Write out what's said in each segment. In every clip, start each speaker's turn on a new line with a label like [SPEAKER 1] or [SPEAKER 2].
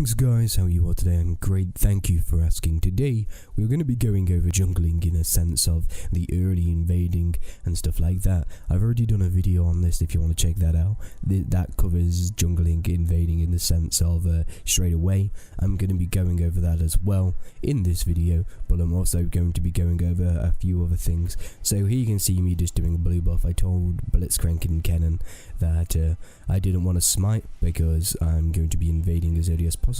[SPEAKER 1] Greetings guys, how are you all today? I'm great, thank you for asking. Today we're going to be going over jungling in a sense of the early invading and stuff like that. I've already done a video on this if you want to check that out. That covers jungling invading in the sense of straight away. I'm going to be going over that as well in this video, but I'm also going to be going over a few other things. So here you can see me just doing a blue buff. I told Blitzcrank and Kennen that I didn't want to smite because I'm going to be invading as early as possible,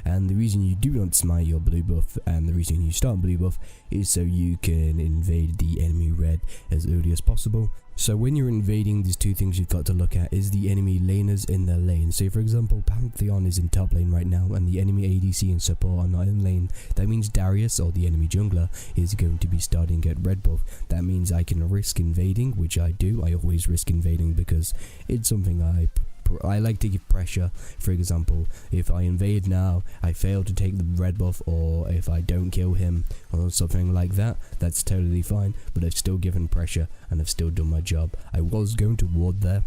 [SPEAKER 1] and the reason you do not smite your blue buff and the reason you start blue buff is so you can invade the enemy red as early as possible. So when you're invading, there's two things you've got to look at: is the enemy laners in their lane. So for example, Pantheon is in top lane right now and the enemy ADC and support are not in lane. That means Darius, or the enemy jungler, is going to be starting at red buff. That means I can risk invading, which I do. I always risk invading because it's something I like to give pressure. For example, if I invade now, I fail to take the red buff, or if I don't kill him or something like that, that's totally fine, but I've still given pressure and I've still done my job. I was going to ward there,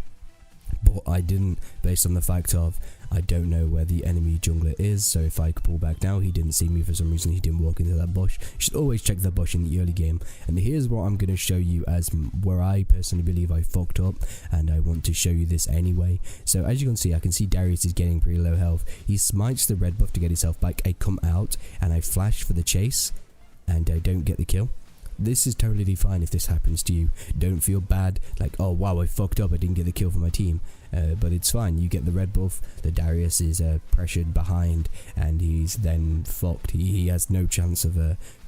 [SPEAKER 1] but I didn't, based on the fact of I don't know where the enemy jungler is. So if I could pull back now, he didn't see me for some reason, he didn't walk into that bush. You should always check the bush in the early game. And here's what I'm going to show you as where I personally believe I fucked up, and I want to show you this anyway. So as you can see, I can see Darius is getting pretty low health. He smites the red buff to get himself back. I come out and I flash for the chase and I don't get the kill. This is totally fine if this happens to you. Don't feel bad like, oh wow, I fucked up, I didn't get the kill for my team. But it's fine, you get the red buff. The Darius is pressured behind and he's then fucked. He has no chance of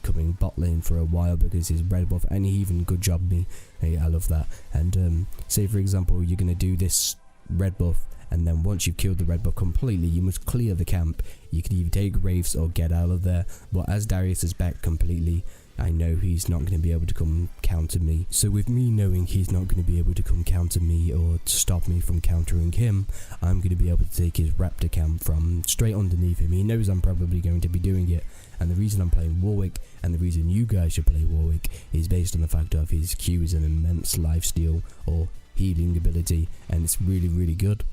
[SPEAKER 1] coming bot lane for a while because his red buff, and he even good job me. Hey, I love that. And say for example, you're gonna do this red buff, and then once you've killed the red buff completely, you must clear the camp. You can either take wraiths or get out of there. But as Darius is back completely, I know he's not going to be able to come counter me. So with me knowing he's not going to be able to come counter me or stop me from countering him, I'm going to be able to take his raptor camp from straight underneath him. He knows I'm probably going to be doing it, and the reason I'm playing Warwick and the reason you guys should play Warwick is based on the fact of his Q is an immense lifesteal or healing ability, and it's really good.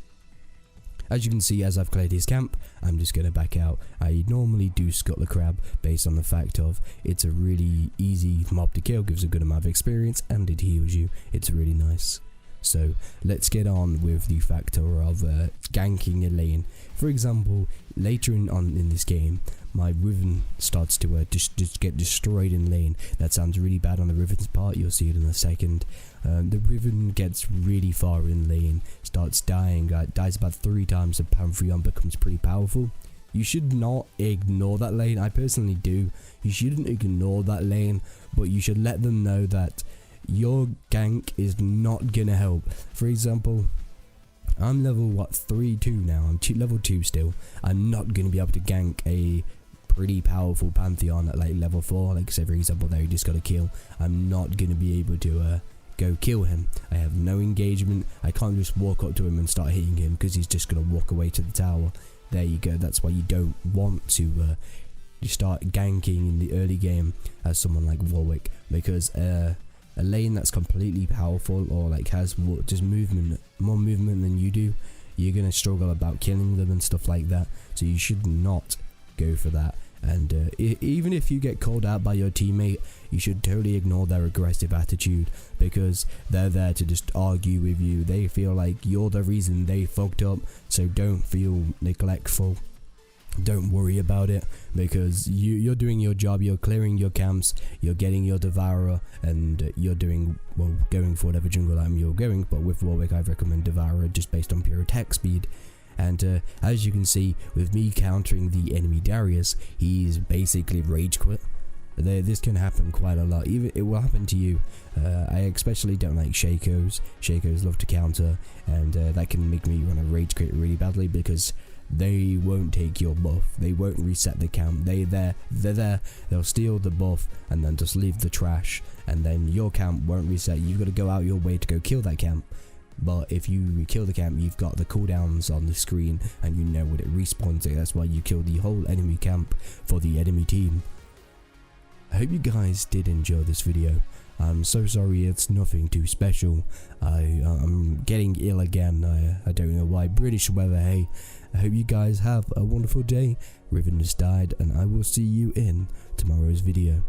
[SPEAKER 1] As you can see, as I've cleared his camp, I'm just going to back out. I normally do Scuttle the Crab based on the fact of it's a really easy mob to kill, gives a good amount of experience, and it heals you. It's really nice. So let's get on with the factor of ganking a lane. For example, later in this game, my Riven starts to just get destroyed in lane. That sounds really bad on the Riven's part, you'll see it in a second. The Riven gets really far in lane, starts dying, dies about 3 times, and Pantheon becomes pretty powerful. You should not ignore that lane. I personally do. You shouldn't ignore that lane, but you should let them know that your gank is not gonna help. For example, I'm level 3-2 now. I'm level 2 still. I'm not gonna be able to gank a pretty powerful Pantheon at like level 4. Like say for example, there you just got a kill. I'm not gonna be able to go kill him. I have no engagement. I can't just walk up to him and start hitting him because he's just gonna walk away to the tower. There you go. That's why you don't want to start ganking in the early game as someone like Warwick, because a lane that's completely powerful or like has just more movement than you do, you're gonna struggle about killing them and stuff like that. So you should not go for that. And even if you get called out by your teammate, you should totally ignore their aggressive attitude, because they're there to just argue with you. They feel like you're the reason they fucked up, so don't feel neglectful. Don't worry about it, because you're doing your job. You're clearing your camps, you're getting your Devourer, and you're doing, well, going for whatever jungle item you're going. But with Warwick, I recommend Devourer just based on pure attack speed. And as you can see, with me countering the enemy Darius, he's basically rage quit. This can happen quite a lot. Even it will happen to you. I especially don't like Shakos. Shakos love to counter, and that can make me run a rage quit really badly, because they won't take your buff. They won't reset the camp. They're there. They'll steal the buff and then just leave the trash, and then your camp won't reset. You've got to go out your way to go kill that camp. But if you kill the camp, you've got the cooldowns on the screen and you know what it respawns to. That's why you kill the whole enemy camp for the enemy team. I hope you guys did enjoy this video. I'm so sorry, it's nothing too special. I'm getting ill again. I don't know why. British weather, hey. I hope you guys have a wonderful day. Riven has died, and I will see you in tomorrow's video.